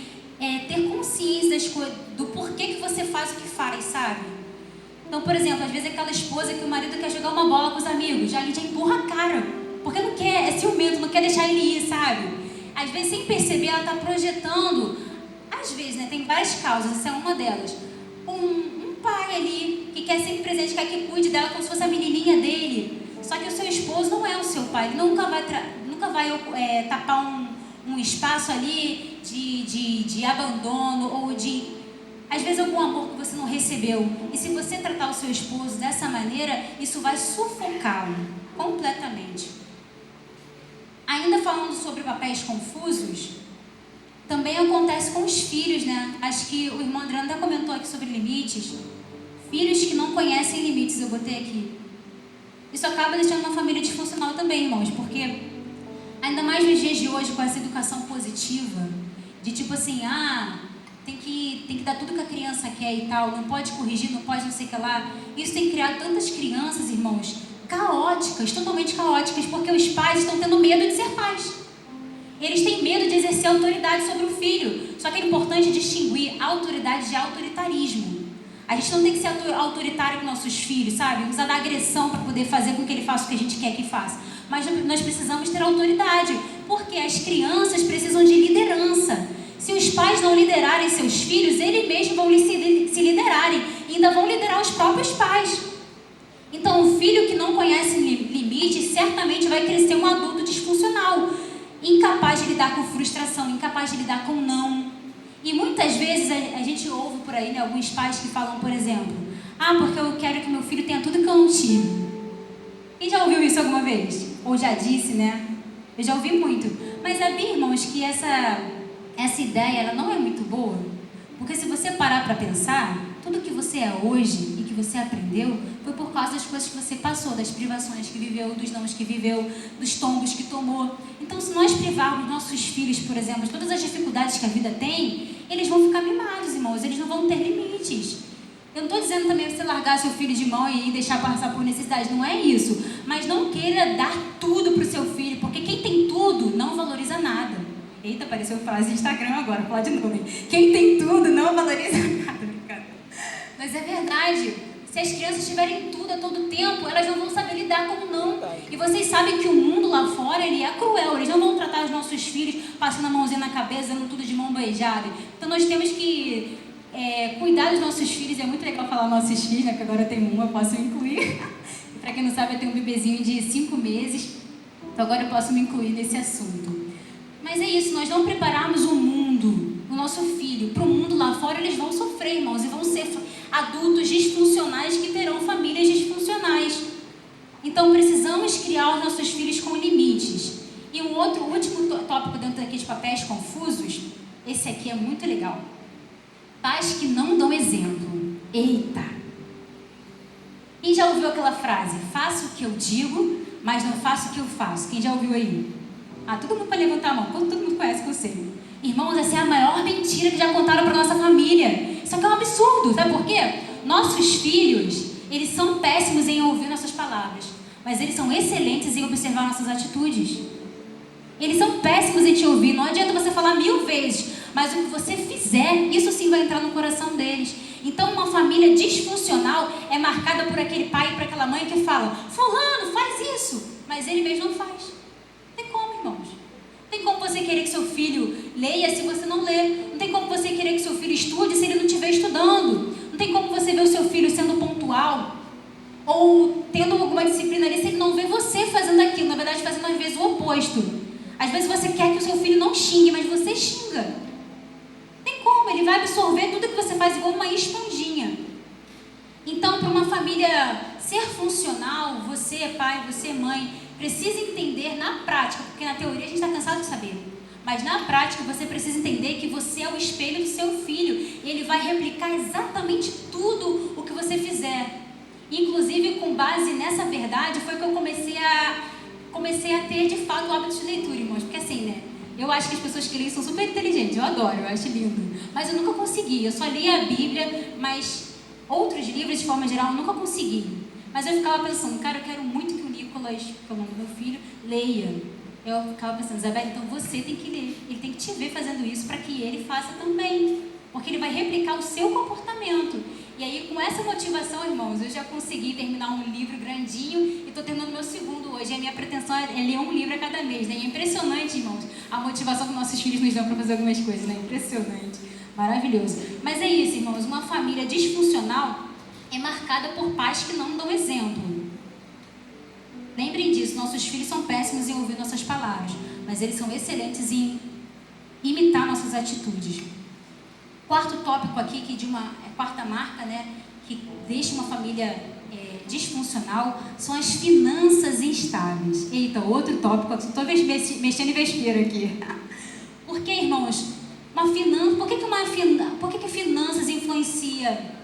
ter consciência do porquê que você faz o que faz, sabe? Então, por exemplo, às vezes é aquela esposa que o marido quer jogar uma bola com os amigos, já empurra a cara, porque não quer, é ciumento, não quer deixar ele ir, sabe? Às vezes, sem perceber, ela está projetando, às vezes, né, tem várias causas, essa é uma delas, um pai ali, que quer ser presente, quer que cuide dela como se fosse a menininha dele, só que o seu esposo não é o seu pai, ele nunca vai tapar um espaço ali de abandono ou de... Às vezes algum amor que você não recebeu. E se você tratar o seu esposo dessa maneira, isso vai sufocá-lo completamente. Ainda falando sobre papéis confusos, também acontece com os filhos, né? Acho que o irmão Adriano até comentou aqui sobre limites. Filhos que não conhecem limites, eu botei aqui. Isso acaba deixando uma família disfuncional também, irmãos, porque ainda mais nos dias de hoje, com essa educação positiva, de tipo assim, tem que dar tudo que a criança quer e tal, não pode corrigir, não pode não sei o que lá. Isso tem criado tantas crianças, irmãos, caóticas, totalmente caóticas, porque os pais estão tendo medo de ser pais. Eles têm medo de exercer autoridade sobre o filho. Só que é importante distinguir autoridade de autoritarismo. A gente não tem que ser autoritário com nossos filhos, sabe? Usar da agressão para poder fazer com que ele faça o que a gente quer que faça. Mas nós precisamos ter autoridade, porque as crianças precisam de liderança. Se os pais não liderarem seus filhos, eles mesmos vão se liderarem e ainda vão liderar os próprios pais. Então, o filho que não conhece limites certamente vai crescer um adulto disfuncional, incapaz de lidar com frustração, incapaz de lidar com não. E muitas vezes a gente ouve por aí, né, alguns pais que falam, por exemplo, porque eu quero que meu filho tenha tudo que eu não tive. Quem já ouviu isso alguma vez? Ou já disse, né? Eu já ouvi muito. Mas sabia, irmãos, que essa ideia ela não é muito boa, porque se você parar para pensar, tudo que você é hoje e que você aprendeu foi por causa das coisas que você passou, das privações que viveu, dos nãos que viveu, dos tombos que tomou. Então, se nós privarmos nossos filhos, por exemplo, de todas as dificuldades que a vida tem, eles vão ficar mimados, irmãos, eles não vão ter limites. Eu não estou dizendo também você largar seu filho de mão e deixar passar por necessidade, não é isso. Mas não queira dar tudo para o seu filho, porque quem tem tudo não valoriza nada. Eita, apareceu frase de Instagram agora, falar de novo. Quem tem tudo não valoriza nada, brincadeira. Mas é verdade. Se as crianças tiverem tudo a todo tempo, elas não vão saber lidar com não. E vocês sabem que o mundo lá fora, ele é cruel. Eles não vão tratar os nossos filhos passando a mãozinha na cabeça, dando tudo de mão beijada. Então nós temos que cuidar dos nossos filhos. É muito legal falar nossos filhos, né? Que agora eu tenho eu posso incluir. Para quem não sabe, eu tenho um bebezinho de 5 meses. Então agora eu posso me incluir nesse assunto. Mas é isso, nós não prepararmos o mundo, o nosso filho, para o mundo lá fora, eles vão sofrer, irmãos, e vão ser adultos disfuncionais que terão famílias disfuncionais. Então, precisamos criar os nossos filhos com limites. E um último tópico dentro aqui de papéis confusos, esse aqui é muito legal. Pais que não dão exemplo. Eita! Quem já ouviu aquela frase? Faço o que eu digo, mas não faço o que eu faço. Quem já ouviu aí? Todo mundo pode levantar a mão, todo mundo conhece que eu sei. Irmãos, essa é a maior mentira que já contaram para nossa família. Isso aqui é um absurdo, sabe por quê? Nossos filhos, eles são péssimos em ouvir nossas palavras, mas eles são excelentes em observar nossas atitudes. Eles são péssimos em te ouvir, não adianta você falar 1000 vezes, mas o que você fizer, isso sim vai entrar no coração deles. Então, uma família disfuncional é marcada por aquele pai e por aquela mãe que fala, fulano, faz isso, mas ele mesmo não faz. Não tem como, irmãos. Não tem como você querer que seu filho leia se você não lê. Não tem como você querer que seu filho estude se ele não estiver estudando. Não tem como você ver o seu filho sendo pontual ou tendo alguma disciplina ali se ele não vê você fazendo aquilo. Na verdade, fazendo às vezes o oposto. Às vezes você quer que o seu filho não xingue, mas você xinga. Não tem como. Ele vai absorver tudo que você faz igual uma esponjinha. Então, para uma família ser funcional, você pai, você mãe, precisa entender na prática, porque na teoria a gente está cansado de saber, mas na prática você precisa entender que você é o espelho do seu filho e ele vai replicar exatamente tudo o que você fizer. Inclusive, com base nessa verdade, foi que eu comecei a ter, de fato, o hábito de leitura, irmãos. Porque assim, né? Eu acho que as pessoas que leem são super inteligentes. Eu adoro, eu acho lindo. Mas eu nunca consegui. Eu só li a Bíblia, mas outros livros, de forma geral, eu nunca consegui. Mas eu ficava pensando, cara, eu quero muito que o Nicolas, que é o nome do meu filho, leia. Eu ficava pensando, Isabel, então você tem que ler. Ele tem que te ver fazendo isso para que ele faça também. Porque ele vai replicar o seu comportamento. E aí, com essa motivação, irmãos, eu já consegui terminar um livro grandinho e estou terminando meu segundo hoje. A minha pretensão é ler um livro a cada mês, né? E é impressionante, irmãos, a motivação que nossos filhos nos dão para fazer algumas coisas, né? Impressionante, maravilhoso. Mas é isso, irmãos, uma família disfuncional é marcada por pais que não dão exemplo. Lembrem disso, nossos filhos são péssimos em ouvir nossas palavras, mas eles são excelentes em imitar nossas atitudes. Quarto tópico aqui, quarta marca, né, que deixa uma família disfuncional, são as finanças instáveis. Eita, outro tópico, estou mexendo em vespeiro aqui. Por que, irmãos? Por que finanças influencia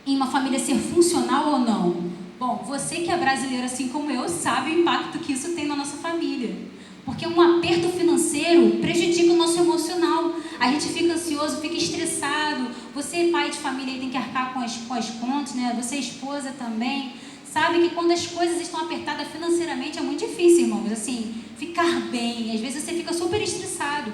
em uma família ser funcional ou não? Bom, você que é brasileiro assim como eu, sabe o impacto que isso tem na nossa família. Porque um aperto financeiro prejudica o nosso emocional. A gente fica ansioso, fica estressado. Você, pai de família, tem que arcar com as contas, né? Você, esposa também. Sabe que quando as coisas estão apertadas financeiramente é muito difícil, irmãos. Assim, ficar bem. Às vezes você fica super estressado.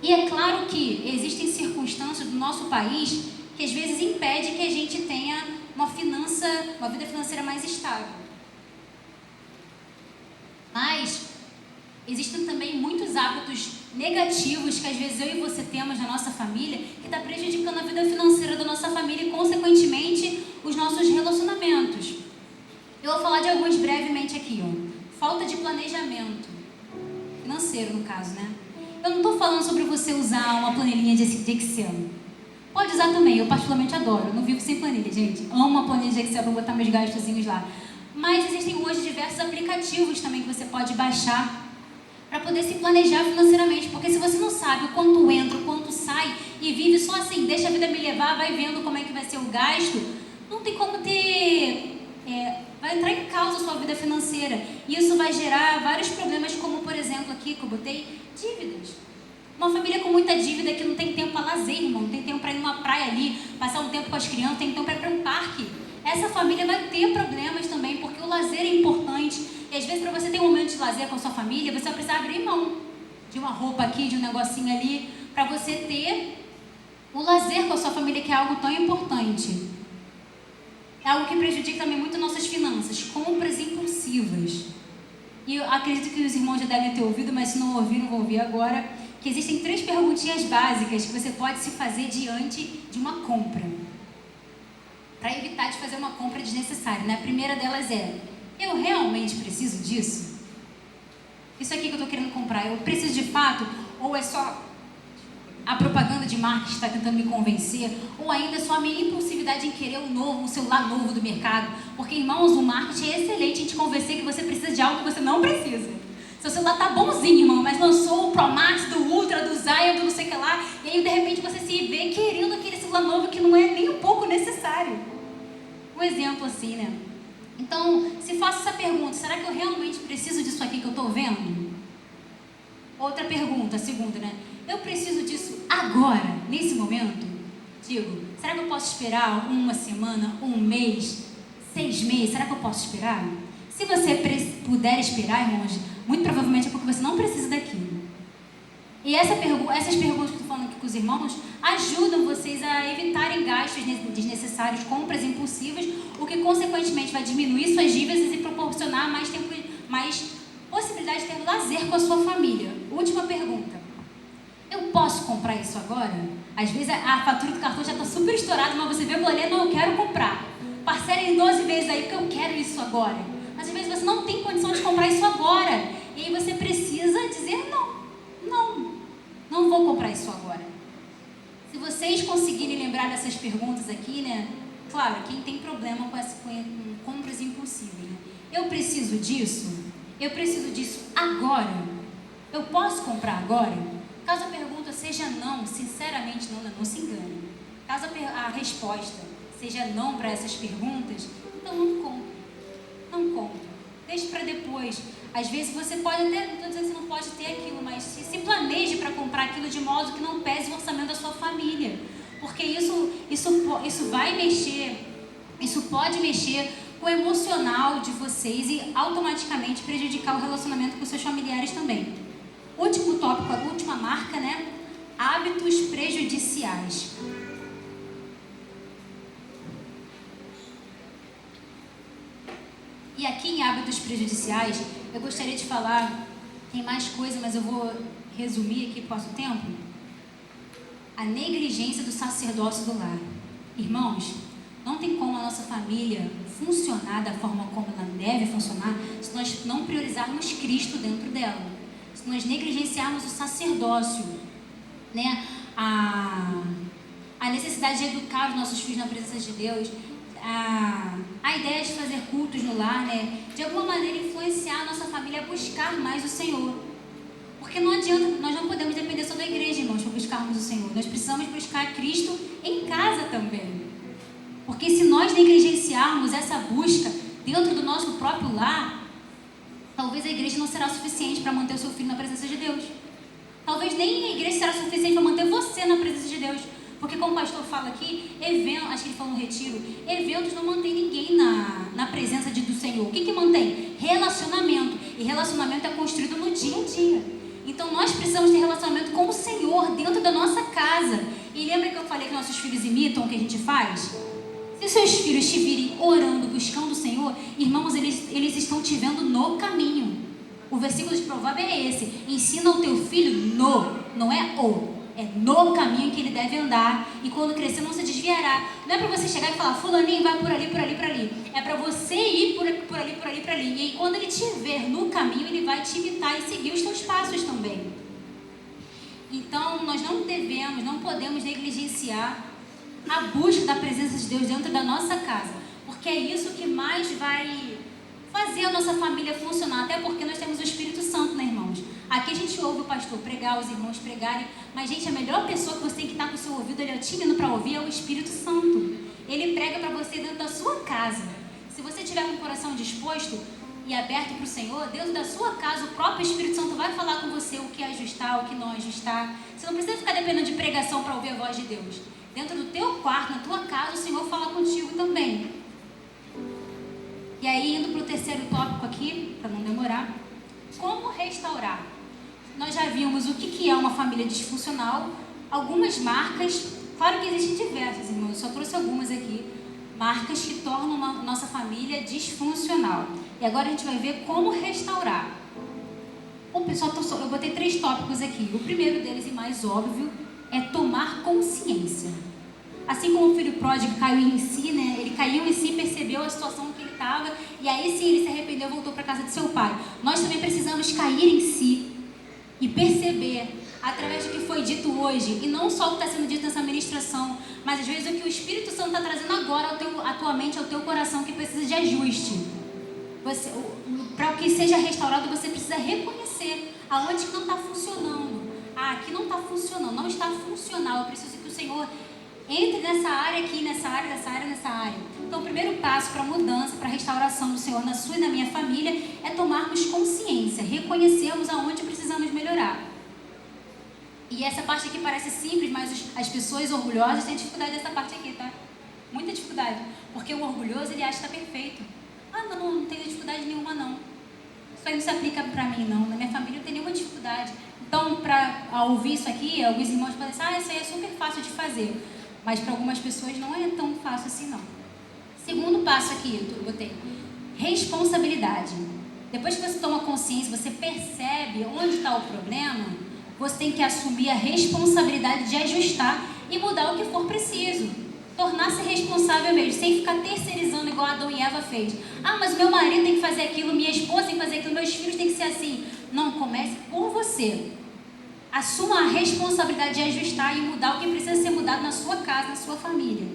E é claro que existem circunstâncias do nosso país que às vezes impedem que a gente tenha uma vida financeira mais estável. Mas existem também muitos hábitos negativos que às vezes eu e você temos na nossa família que está prejudicando a vida financeira da nossa família e, consequentemente, os nossos relacionamentos. Eu vou falar de alguns brevemente aqui, ó. Falta de planejamento financeiro, no caso, né? Eu não estou falando sobre você usar uma planilhinha de Excel. Pode usar também, eu particularmente adoro. Eu não vivo sem planilha, gente. Amo uma planilha de Excel para botar meus gastozinhos lá. Mas existem hoje diversos aplicativos também que você pode baixar para poder se planejar financeiramente. Porque se você não sabe o quanto entra, o quanto sai e vive só assim, deixa a vida me levar, vai vendo como é que vai ser o gasto, não tem como vai entrar em causa a sua vida financeira. E isso vai gerar vários problemas, como por exemplo aqui que eu botei, dívidas. Uma família com muita dívida que não tem tempo para lazer, irmão, não tem tempo para ir numa praia ali, passar um tempo com as crianças, tem tempo para ir para um parque. Essa família vai ter problemas também, porque o lazer é importante. E às vezes, para você ter um momento de lazer com a sua família, você vai precisar abrir mão de uma roupa aqui, de um negocinho ali, para você ter o lazer com a sua família, que é algo tão importante. É algo que prejudica também muito nossas finanças, compras impulsivas. E eu acredito que os irmãos já devem ter ouvido, mas se não ouviram, vão ouvir agora, que existem 3 perguntinhas básicas que você pode se fazer diante de uma compra, para evitar de fazer uma compra desnecessária, né? A primeira delas é: eu realmente preciso disso? Isso aqui que eu estou querendo comprar, eu preciso de fato? Ou é só a propaganda de marketing que está tentando me convencer? Ou ainda é só a minha impulsividade em querer um celular novo do mercado? Porque, irmãos, o marketing é excelente em te convencer que você precisa de algo que você não precisa. Seu celular tá bonzinho, irmão, mas lançou o Pro Max, do Ultra, do Zion, do não sei o que lá, e aí de repente você se vê querendo aquele celular novo que não é nem um pouco necessário. Um exemplo assim, né? Então, se faço essa pergunta, será que eu realmente preciso disso aqui que eu estou vendo? Outra pergunta, a segunda, né? Eu preciso disso agora, nesse momento? Digo, será que eu posso esperar uma semana, um mês, 6 meses? Será que eu posso esperar? Se você puder esperar, irmãos, muito provavelmente é porque você não precisa daquilo. E essas perguntas que eu estou falando aqui com os irmãos ajudam vocês a evitarem gastos desnecessários, compras impulsivas, o que consequentemente vai diminuir suas dívidas e proporcionar mais tempo, mais possibilidade de ter lazer com a sua família. Última pergunta: eu posso comprar isso agora? Às vezes a fatura do cartão já está super estourada, mas você vê o boleto, não, eu quero comprar. Parcela em 12 vezes aí, porque eu quero isso agora. Mas às vezes você não tem condição de comprar isso agora. E aí você precisa dizer não vou comprar isso agora. Se vocês conseguirem lembrar dessas perguntas aqui, né? Claro, quem tem problema com compras impulsivas, né? Eu preciso disso? Eu preciso disso agora? Eu posso comprar agora? Caso a pergunta seja não, sinceramente não se engane. Caso a resposta seja não para essas perguntas, Então não compre. Não compre. Deixe para depois. Às vezes você pode até, não estou dizendo que você não pode ter aquilo, mas se planeje para comprar aquilo de modo que não pese o orçamento da sua família. Porque isso vai mexer, isso pode mexer com o emocional de vocês e automaticamente prejudicar o relacionamento com seus familiares também. Último tópico, a última marca, né? Hábitos prejudiciais. E aqui em hábitos prejudiciais, eu gostaria de falar, tem mais coisa, mas eu vou resumir aqui por causa do tempo. A negligência do sacerdócio do lar. Irmãos, não tem como a nossa família funcionar da forma como ela deve funcionar se nós não priorizarmos Cristo dentro dela. Se nós negligenciarmos o sacerdócio, né? A necessidade de educar os nossos filhos na presença de Deus, a ideia de fazer cultos no lar, né? De alguma maneira influenciar a nossa família a buscar mais o Senhor. Porque não adianta, nós não podemos depender só da igreja, irmãos, para buscarmos o Senhor. Nós precisamos buscar Cristo em casa também. Porque se nós negligenciarmos essa busca dentro do nosso próprio lar, talvez a igreja não será suficiente para manter o seu filho na presença de Deus. Talvez nem a igreja será suficiente para manter você na presença de Deus. Porque como o pastor fala aqui, acho que ele falou no retiro, eventos não mantém ninguém na presença do Senhor. O que mantém? Relacionamento. E relacionamento é construído no dia a dia. Então nós precisamos ter relacionamento com o Senhor dentro da nossa casa. E lembra que eu falei que nossos filhos imitam o que a gente faz? Se seus filhos te virem orando, buscando o Senhor, irmãos, eles estão te vendo no caminho. O versículo de Provérbio é esse: ensina o teu filho não é no caminho que ele deve andar, e quando crescer não se desviará. Não é para você chegar e falar, fulaninho, vai por ali, por ali, por ali. É para você ir por ali, por ali, por ali. E aí, quando ele te ver no caminho, ele vai te imitar e seguir os teus passos também. Então, nós não podemos negligenciar a busca da presença de Deus dentro da nossa casa, porque é isso que mais vai fazer a nossa família funcionar, até porque nós temos o Espírito Santo, né, irmãos? Aqui a gente ouve o pastor pregar, os irmãos pregarem, mas, gente, a melhor pessoa que você tem que estar com o seu ouvido tímido para ouvir é o Espírito Santo. Ele prega para você dentro da sua casa. Se você tiver com o coração disposto e aberto para o Senhor, dentro da sua casa, o próprio Espírito Santo vai falar com você o que ajustar, o que não ajustar. Você não precisa ficar dependendo de pregação para ouvir a voz de Deus. Dentro do teu quarto, na tua casa, o Senhor fala contigo também. E aí, indo para o terceiro tópico aqui, para não demorar, como restaurar? Nós já vimos o que é uma família disfuncional, algumas marcas, claro que existem diversas, irmãos, eu só trouxe algumas aqui, marcas que tornam a nossa família disfuncional. E agora a gente vai ver como restaurar. Eu botei 3 tópicos aqui. O primeiro deles, e mais óbvio, é tomar consciência. Assim como o filho pródigo caiu em si, né? Ele caiu em si, percebeu a situação que ele estava, e aí sim ele se arrependeu e voltou para a casa de seu pai. Nós também precisamos cair em si e perceber, através do que foi dito hoje, e não só o que está sendo dito nessa ministração, mas às vezes o que o Espírito Santo está trazendo agora à tua mente, ao teu coração, que precisa de ajuste. Para que seja restaurado, você precisa reconhecer aonde que não está funcionando. Aqui não está funcionando, não está funcional. Eu preciso que o Senhor entre nessa área aqui, nessa área, nessa área, nessa área. Então, o primeiro passo para a mudança, para a restauração do Senhor na sua e na minha família é tomarmos consciência, reconhecermos aonde precisamos melhorar. E essa parte aqui parece simples, mas as pessoas orgulhosas têm dificuldade dessa parte aqui, tá? Muita dificuldade. Porque o orgulhoso, ele acha que está perfeito. Não tenho dificuldade nenhuma, não. Isso aí não se aplica para mim, não. Na minha família não tem nenhuma dificuldade. Então, para ouvir isso aqui, alguns irmãos podem dizer, isso aí é super fácil de fazer. Mas para algumas pessoas não é tão fácil assim, não. Segundo passo aqui, eu botei responsabilidade. Depois que você toma consciência, você percebe onde está o problema, você tem que assumir a responsabilidade de ajustar e mudar o que for preciso. Tornar-se responsável mesmo, sem ficar terceirizando igual Adão e Eva fez. Mas meu marido tem que fazer aquilo, minha esposa tem que fazer aquilo, meus filhos têm que ser assim. Não, comece por você. Assuma a responsabilidade de ajustar e mudar o que precisa ser mudado na sua casa, na sua família.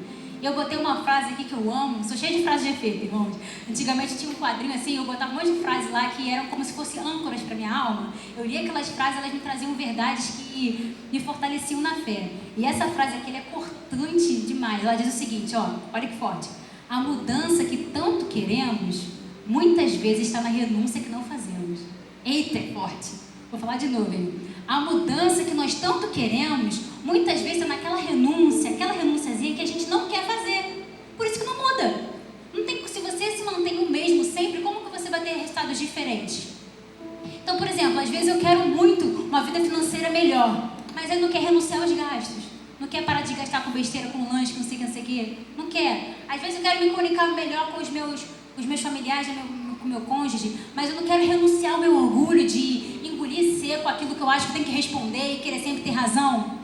Eu botei uma frase aqui que eu amo, sou cheia de frases de efeito, irmãos. Antigamente tinha um quadrinho assim, eu botava um monte de frases lá que eram como se fossem âncoras para minha alma. Eu lia aquelas frases, elas me traziam verdades que me fortaleciam na fé. E essa frase aqui, ela é cortante demais. Ela diz o seguinte, olha que forte. A mudança que tanto queremos, muitas vezes está na renúncia que não fazemos. Eita, é forte. Vou falar de novo, hein? A mudança que nós tanto queremos, muitas vezes está naquela renúncia, aquela renúnciazinha que a gente não quer fazer. Por isso que não muda. Não tem, se você se mantém o mesmo sempre, como que você vai ter resultados diferentes? Então, por exemplo, às vezes eu quero muito uma vida financeira melhor, mas eu não quero renunciar aos gastos. Não quer parar de gastar com besteira, com lanche, com não sei o quê. Não quer. Às vezes eu quero me comunicar melhor com os meus familiares, com o meu cônjuge, mas eu não quero renunciar ao meu orgulho de engolir seco aquilo que eu acho que tem que responder e querer sempre ter razão.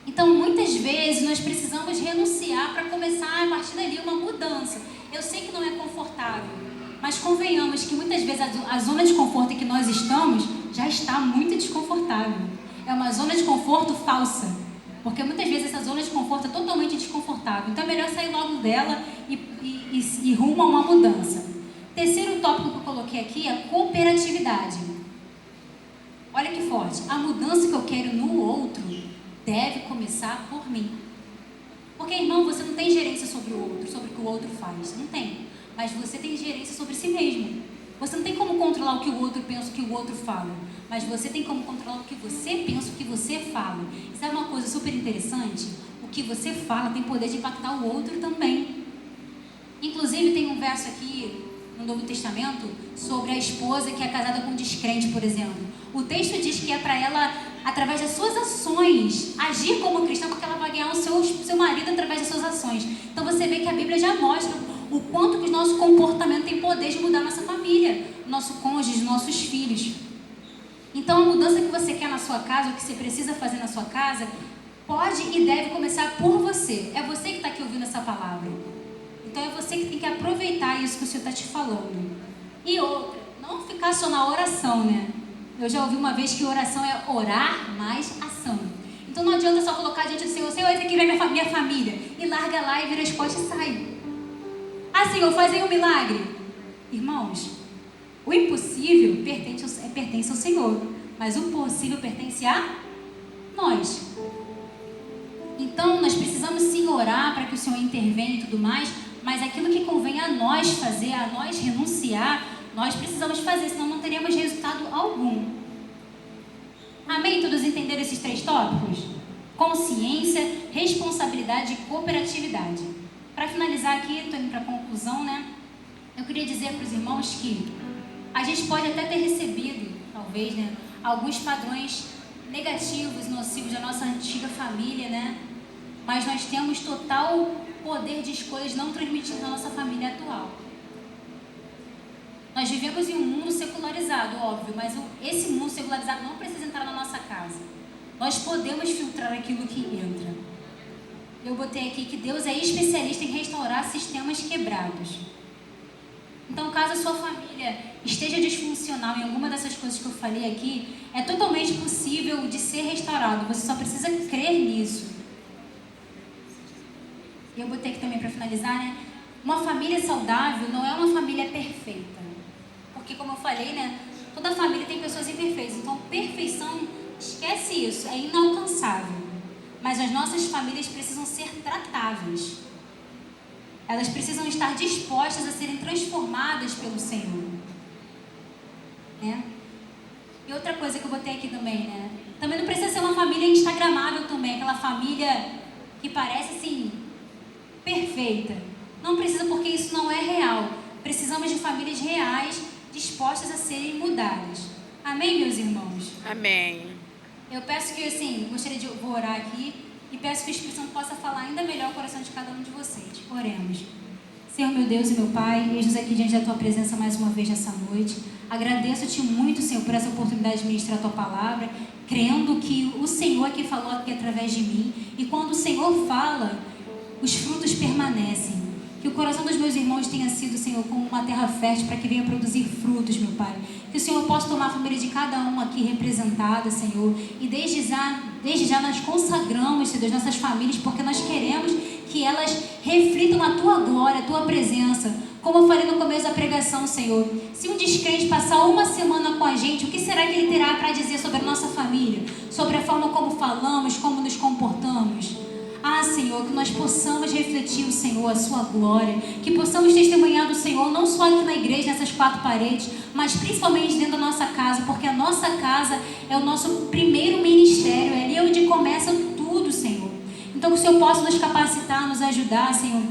Então, muitas vezes, nós precisamos renunciar para começar, a partir dali, uma mudança. Eu sei que não é confortável, mas convenhamos que muitas vezes a zona de conforto em que nós estamos já está muito desconfortável. É uma zona de conforto falsa, porque muitas vezes essa zona de conforto é totalmente desconfortável. Então é melhor sair logo dela e rumo a uma mudança. Terceiro tópico que eu coloquei aqui é cooperatividade. Olha que forte. A mudança que eu quero no outro deve começar por mim. Porque, irmão, você não tem gerência sobre o outro, sobre o que o outro faz. Não tem. Mas você tem gerência sobre si mesmo. Você não tem como controlar o que o outro pensa, o que o outro fala. Mas você tem como controlar o que você pensa, o que você fala. Isso é uma coisa super interessante. O que você fala tem poder de impactar o outro também. Inclusive, tem um verso aqui no Novo Testamento sobre a esposa que é casada com um descrente, por exemplo. O texto diz que é para ela, através das suas ações, agir como cristã, porque ela vai ganhar o seu marido através das suas ações. Então você vê que a Bíblia já mostra o quanto que o nosso comportamento tem poder de mudar a nossa família, o nosso cônjuge, os nossos filhos. Então a mudança que você quer na sua casa, o que você precisa fazer na sua casa, pode e deve começar por você. É você que está aqui ouvindo essa palavra. Então é você que tem que aproveitar isso que o Senhor está te falando. E outra, não ficar só na oração, né? Eu já ouvi uma vez que oração é orar mais ação. Então não adianta só colocar diante do Senhor, Senhor, esse aqui vai minha família. E larga lá e vira as costas e sai. Ah, Senhor, faz aí um milagre. Irmãos, o impossível pertence ao Senhor, mas o possível pertence a nós. Então nós precisamos sim orar para que o Senhor intervenha e tudo mais, mas aquilo que convém a nós fazer, a nós renunciar, nós precisamos fazer, senão não teremos resultado algum. Amém? Todos entenderam esses 3 tópicos? Consciência, responsabilidade e cooperatividade. Para finalizar aqui, estou indo para a conclusão, né? Eu queria dizer para os irmãos que a gente pode até ter recebido, talvez, né, alguns padrões negativos, nocivos da nossa antiga família, né? Mas nós temos total poder de escolhas não transmitido na nossa família atual. Nós vivemos em um mundo secularizado, óbvio, mas esse mundo secularizado não precisa entrar na nossa casa. Nós podemos filtrar aquilo que entra. Eu botei aqui que Deus é especialista em restaurar sistemas quebrados. Então, caso a sua família esteja disfuncional em alguma dessas coisas que eu falei aqui, é totalmente possível de ser restaurado. Você só precisa crer nisso. E eu botei aqui também para finalizar, né? Uma família saudável não é uma família perfeita. Porque, como eu falei, né? Toda família tem pessoas imperfeitas. Então, perfeição, esquece isso, é inalcançável. Mas as nossas famílias precisam ser tratáveis. Elas precisam estar dispostas a serem transformadas pelo Senhor. Né? E outra coisa que eu botei aqui também, né? Também não precisa ser uma família instagramável também, aquela família que parece assim, perfeita. Não precisa, porque isso não é real. Precisamos de famílias reais, dispostas a serem mudadas. Amém, meus irmãos? Amém. Eu peço que, assim, vou orar aqui e peço que o Espírito Santo possa falar ainda melhor o coração de cada um de vocês. Oremos. Senhor, meu Deus e meu Pai, eis-nos aqui diante da Tua presença mais uma vez nessa noite. Agradeço-te muito, Senhor, por essa oportunidade de ministrar a Tua palavra, crendo que o Senhor é que falou aqui através de mim. E quando o Senhor fala, os frutos permanecem. Que o coração dos meus irmãos tenha sido, Senhor, como uma terra fértil para que venha produzir frutos, meu Pai. Que o Senhor possa tomar a família de cada um aqui representada, Senhor. E desde já nós consagramos, Senhor Deus, nossas famílias, porque nós queremos que elas reflitam a Tua glória, a Tua presença. Como eu falei no começo da pregação, Senhor, se um descrente passar uma semana com a gente, o que será que ele terá para dizer sobre a nossa família? Sobre a forma como falamos, como nos comportamos? Ah, Senhor, que nós possamos refletir o Senhor, a sua glória, que possamos testemunhar do Senhor, não só aqui na igreja, nessas 4 paredes, mas principalmente dentro da nossa casa, porque a nossa casa é o nosso primeiro ministério, é ali onde começa tudo, Senhor. Então que o Senhor possa nos capacitar, nos ajudar, Senhor,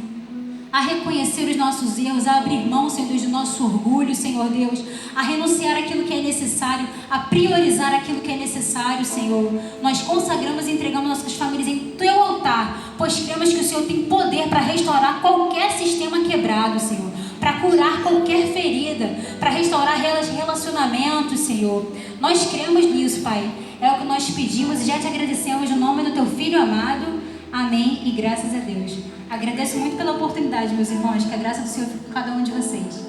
a reconhecer os nossos erros, a abrir mão, Senhor Deus, do nosso orgulho, Senhor Deus, a renunciar aquilo que é necessário, a priorizar aquilo que é necessário, Senhor. Nós consagramos e entregamos nossas famílias em Teu altar, pois cremos que o Senhor tem poder para restaurar qualquer sistema quebrado, Senhor, para curar qualquer ferida, para restaurar relacionamentos, Senhor. Nós cremos nisso, Pai. É o que nós pedimos e já te agradecemos no nome do Teu Filho amado. Amém e graças a Deus. Agradeço muito pela oportunidade, meus irmãos, que a graça do Senhor fique com cada um de vocês.